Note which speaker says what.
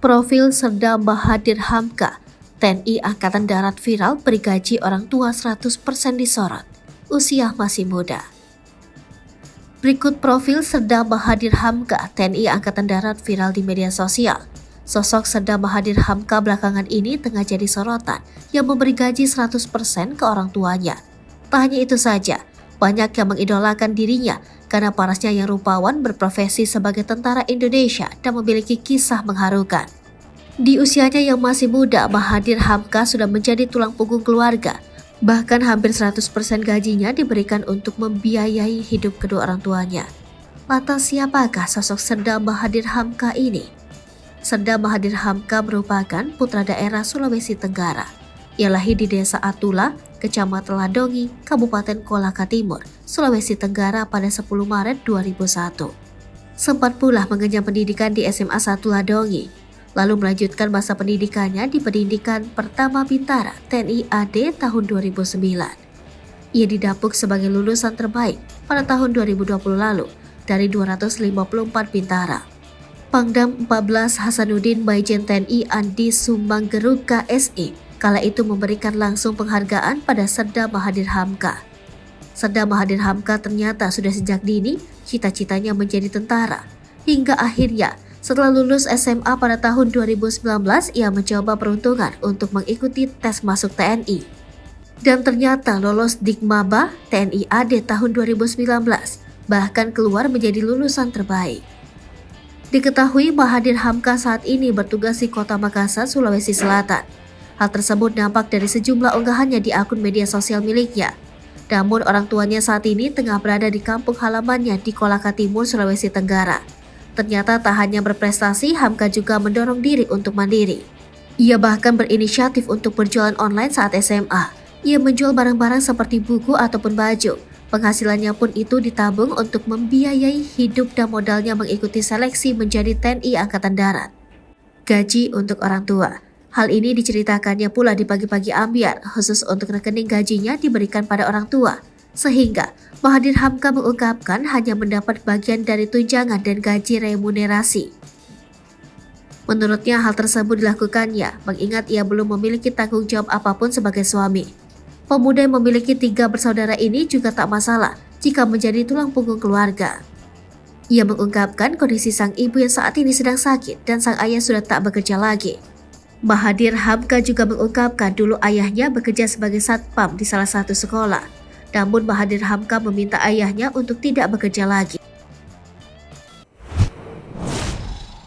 Speaker 1: Profil Serda Bahadir Hamka, TNI Angkatan Darat viral beri gaji orang tua 100% disorot. Usia masih muda. Berikut profil Serda Bahadir Hamka, TNI Angkatan Darat viral di media sosial. Sosok Serda Bahadir Hamka belakangan ini tengah jadi sorotan yang memberi gaji 100% ke orang tuanya. Tak hanya itu saja, banyak yang mengidolakan dirinya karena parasnya yang rupawan berprofesi sebagai tentara Indonesia dan memiliki kisah mengharukan. Di usianya yang masih muda, Bahadir Hamka sudah menjadi tulang punggung keluarga. Bahkan hampir 100% gajinya diberikan untuk membiayai hidup kedua orang tuanya. Lantas siapakah sosok Serda Bahadir Hamka ini? Serda Bahadir Hamka merupakan putra daerah Sulawesi Tenggara. Ia lahir di Desa Atula, Kecamatan Ladongi, Kabupaten Kolaka Timur, Sulawesi Tenggara pada 10 Maret 2001. Sempat pula mengenyam pendidikan di SMA 1 Ladongi, lalu melanjutkan masa pendidikannya di Pendidikan Pertama Bintara TNI AD tahun 2009. Ia didapuk sebagai lulusan terbaik pada tahun 2020 lalu dari 254 Bintara. Pangdam 14 Hasanuddin Maijen TNI Andi Sumbanggeru KSI kala itu memberikan langsung penghargaan pada Serda Bahadir Hamka. Serda Bahadir Hamka ternyata sudah sejak dini cita-citanya menjadi tentara. Hingga akhirnya setelah lulus SMA pada tahun 2019, ia mencoba peruntungan untuk mengikuti tes masuk TNI. Dan ternyata lolos Dikmaba TNI AD tahun 2019, bahkan keluar menjadi lulusan terbaik. Diketahui Bahadir Hamka saat ini bertugas di Kota Makassar, Sulawesi Selatan. Hal tersebut nampak dari sejumlah unggahannya di akun media sosial miliknya. Namun orang tuanya saat ini tengah berada di kampung halamannya di Kolaka Timur, Sulawesi Tenggara. Ternyata tak hanya berprestasi, Hamka juga mendorong diri untuk mandiri. Ia bahkan berinisiatif untuk berjualan online saat SMA. Ia menjual barang-barang seperti buku ataupun baju. Penghasilannya pun itu ditabung untuk membiayai hidup dan modalnya mengikuti seleksi menjadi TNI Angkatan Darat. Gaji untuk orang tua. Hal ini diceritakannya pula di pagi-pagi ambyar, khusus untuk rekening gajinya diberikan pada orang tua. Sehingga Bahadir Hamka mengungkapkan hanya mendapat bagian dari tunjangan dan gaji remunerasi. Menurutnya hal tersebut dilakukannya mengingat ia belum memiliki tanggung jawab apapun sebagai suami. Pemuda yang memiliki 3 bersaudara ini juga tak masalah jika menjadi tulang punggung keluarga. Ia mengungkapkan kondisi sang ibu yang saat ini sedang sakit dan sang ayah sudah tak bekerja lagi. Bahadir Hamka juga mengungkapkan dulu ayahnya bekerja sebagai satpam di salah satu sekolah. Namun Bahadir Hamka meminta ayahnya untuk tidak bekerja lagi.